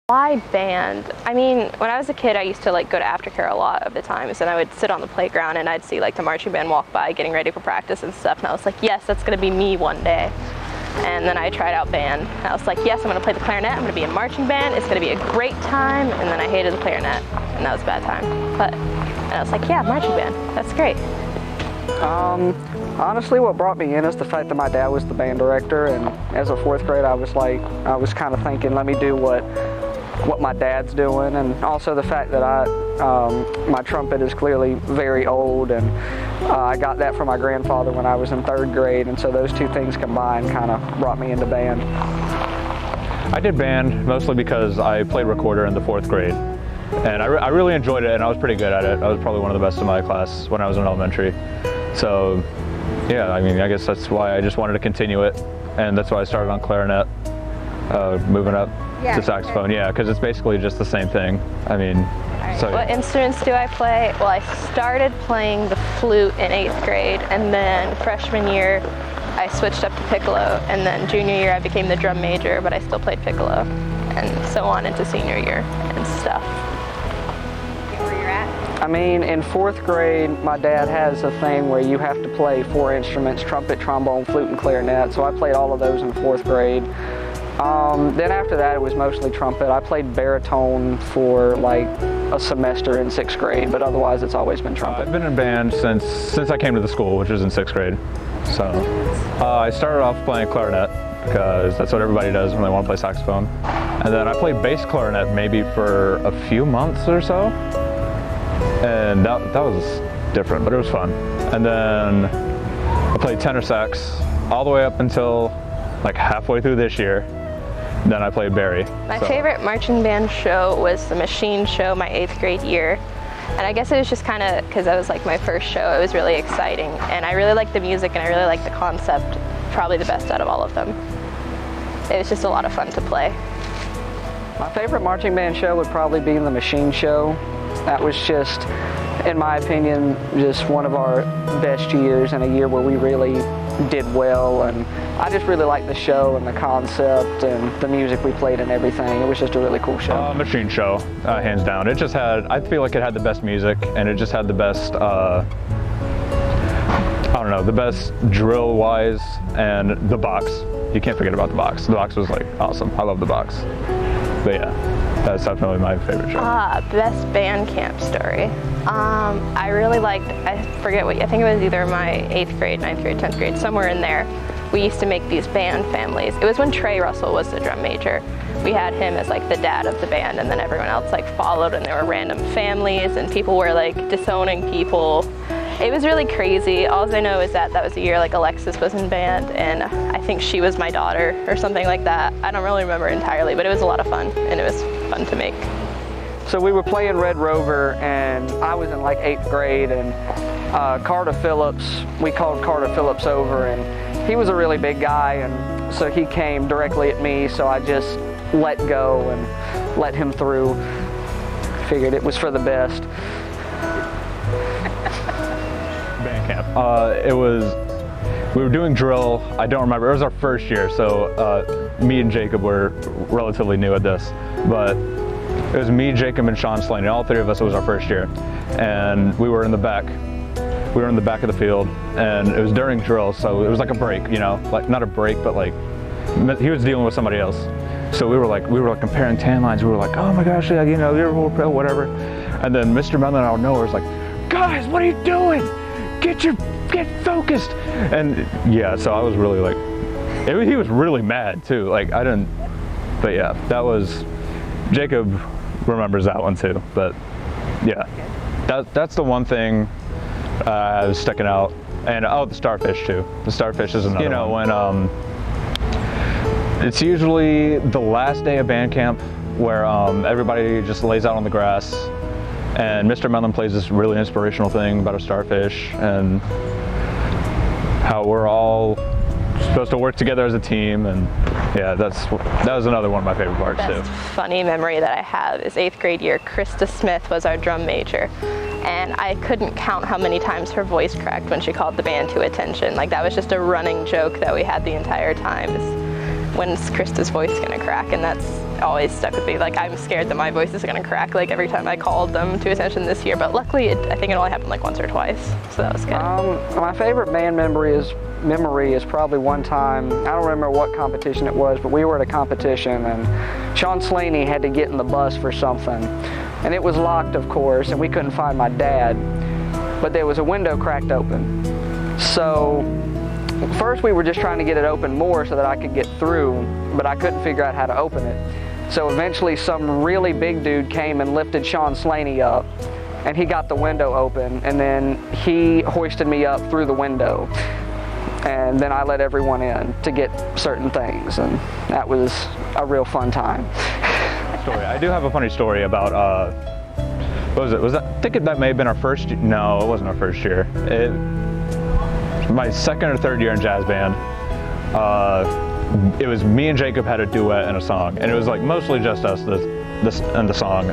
Why band? I mean, when I was a kid, I used to like go to aftercare a lot of the times, and I would sit on the playground and I'd see like the marching band walk by getting ready for practice and stuff, and I was like, yes, that's gonna be me one day. And then I tried out band, and I was like, yes, I'm gonna play the clarinet, I'm gonna be in marching band, it's gonna be a great time, and then I hated the clarinet, and that was a bad time. And I was like, yeah, marching band, that's great. Honestly, what brought me in is the fact that my dad was the band director, and as a fourth grade, I was kind of thinking, let me do what my dad's doing, and also the fact that my trumpet is clearly very old, and I got that from my grandfather when I was in third grade, and so those two things combined kind of brought me into band. I did band mostly because I played recorder in the fourth grade, and I really enjoyed it, and I was pretty good at it. I was probably one of the best in my class when I was in elementary. So yeah, I mean, I guess that's why I just wanted to continue it, and that's why I started on clarinet, moving up to saxophone. Yeah, because it's basically just the same thing. I mean, so what instruments do I play? Well, I started playing the flute in 8th grade, and then freshman year I switched up to piccolo, and then junior year I became the drum major, but I still played piccolo, and so on into senior year and stuff. Where you're at? I mean, in 4th grade, my dad has a thing where you have to play 4 instruments: trumpet, trombone, flute, and clarinet, so I played all of those in 4th grade. Then after that, it was mostly trumpet. I played baritone for like a semester in 6th grade, but otherwise it's always been trumpet. I've been in band since I came to the school, which was in 6th grade. So I started off playing clarinet because that's what everybody does when they want to play saxophone. And then I played bass clarinet maybe for a few months or so. And that was different, but it was fun. And then I played tenor sax all the way up until like halfway through this year. Then I played Barry. My favorite marching band show was the machine show my 8th grade year. And I guess it was just kind of because that was like my first show. It was really exciting, and I really liked the music, and I really liked the concept, probably the best out of all of them. It was just a lot of fun to play. My favorite marching band show would probably be the machine show. That was just, in my opinion, just one of our best years, and a year where we really did well, and I just really liked the show and the concept and the music we played and everything. It was just a really cool show. Machine show, hands down. It just had, I feel like it had the best music, and it just had the best, I don't know, the best drill-wise, and the box. You can't forget about the box. The box was like awesome. I love the box. But yeah, that's definitely my favorite show. Best band camp story. I really liked, I forget what, I think it was either my 8th grade, 9th grade, 10th grade, somewhere in there. We used to make these band families. It was when Trey Russell was the drum major. We had him as like the dad of the band, and then everyone else like followed, and there were random families, and people were like disowning people. It was really crazy. All I know is that was the year like Alexis was in band, and I think she was my daughter or something like that. I don't really remember entirely, but it was a lot of fun, and it was fun to make. So we were playing Red Rover, and I was in like 8th grade, and Carter Phillips, we called Carter Phillips over, and he was a really big guy, and so he came directly at me, so I just let go and let him through. Figured it was for the best. Band camp. We were doing drill. I don't remember. It was our first year, so me and Jacob were relatively new at this, but it was me, Jacob, and Sean Slaney. All 3 of us. It was our first year, and we were in the back. We were in the back of the field, and it was during drill, so it was like a break, you know, like not a break, but like he was dealing with somebody else. So we were like comparing tan lines. We were like, oh my gosh, yeah, you know, you're whatever. And then Mr. Mellon out of nowhere was like, guys, what are you doing? Get focused. And yeah, so I was really like, he was really mad too. Like but yeah, that was, Jacob remembers that one too. But yeah, that's the one thing was sticking out. And the starfish too. The starfish is another. You know, when it's usually the last day of band camp where everybody just lays out on the grass, and Mr. Mellon plays this really inspirational thing about a starfish and how we're all supposed to work together as a team, and yeah, that was another one of my favorite parts too. The best funny memory that I have is 8th grade year. Krista Smith was our drum major, and I couldn't count how many times her voice cracked when she called the band to attention. Like, that was just a running joke that we had the entire time, is when's Krista's voice gonna crack, and that's always stuck with me. Like, I'm scared that my voice is gonna crack like every time I called them to attention this year, but luckily I think it only happened like once or twice, so that was good. My favorite band memory is probably one time, I don't remember what competition it was, but we were at a competition and Sean Slaney had to get in the bus for something. And it was locked, of course, and we couldn't find my dad, but there was a window cracked open. So first we were just trying to get it open more so that I could get through, but I couldn't figure out how to open it. So eventually some really big dude came and lifted Sean Slaney up, and he got the window open, and then he hoisted me up through the window. And then I let everyone in to get certain things, and that was a real fun time. I do have a funny story about, what was it? I think that may have been our first, no, it wasn't our first year. My second or third year in jazz band, it was me and Jacob had a duet and a song, and it was like mostly just us and the song.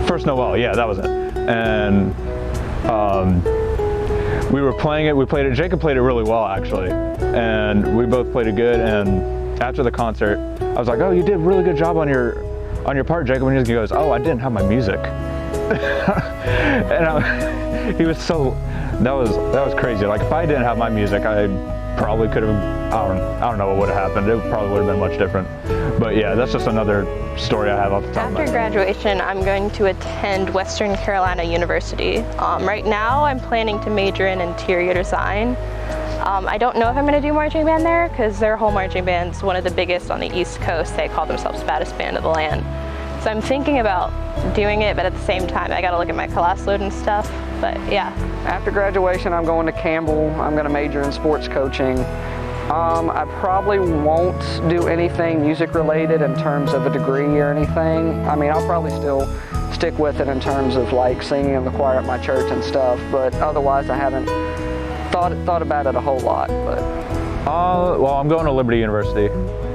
First Noel, yeah, that was it. And we were playing it, we played it, Jacob played it really well actually, and we both played it good, and after the concert, I was like, oh, you did a really good job on your part, Jacob, and he goes, oh, I didn't have my music. And he was so, that was crazy. Like, if I didn't have my music, I probably could have, I don't know what would have happened. It probably would have been much different. But yeah, that's just another story I have off the top of my After head. graduation, I'm going to attend Western Carolina University. Right now, I'm planning to major in interior design. I don't know if I'm going to do marching band there because their whole marching band's one of the biggest on the East Coast. They call themselves baddest band of the land. So I'm thinking about doing it, but at the same time, I got to look at my class load and stuff. But yeah. After graduation, I'm going to Campbell. I'm going to major in sports coaching. I probably won't do anything music related in terms of a degree or anything. I mean, I'll probably still stick with it in terms of like singing in the choir at my church and stuff, but otherwise I haven't thought about it a whole lot. But well, I'm going to Liberty University.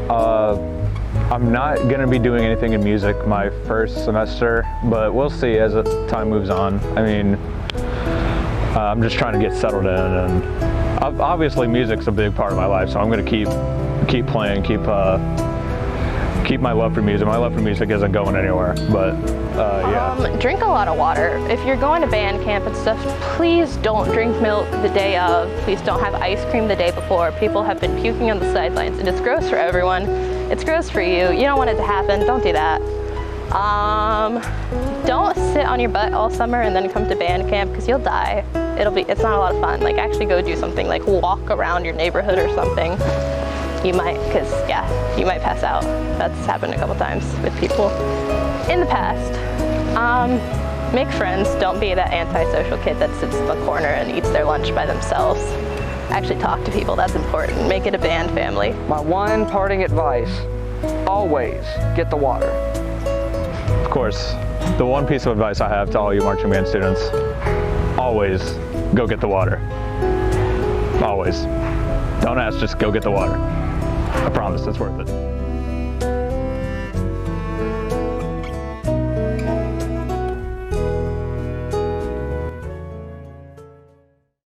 I'm not going to be doing anything in music my first semester, but we'll see as time moves on. I mean, I'm just trying to get settled in, and obviously music's a big part of my life, so I'm going to keep playing, keep my love for music. My love for music isn't going anywhere, but yeah. Drink a lot of water. If you're going to band camp and stuff, please don't drink milk the day of. Please don't have ice cream the day before. People have been puking on the sidelines, and it's gross for everyone. It's gross for you. You don't want it to happen. Don't do that. Don't sit on your butt all summer and then come to band camp because you'll die. It's not a lot of fun. Like, actually go do something, like walk around your neighborhood or something. You might, because yeah, you might pass out. That's happened a couple times with people in the past. Make friends. Don't be that antisocial kid that sits in the corner and eats their lunch by themselves. Actually talk to people. That's important. Make it a band family. my one parting advice, always get the water. Of course, the one piece of advice I have to all you marching band students, always go get the water. Always. Don't ask, just go get the water. I promise it's worth it.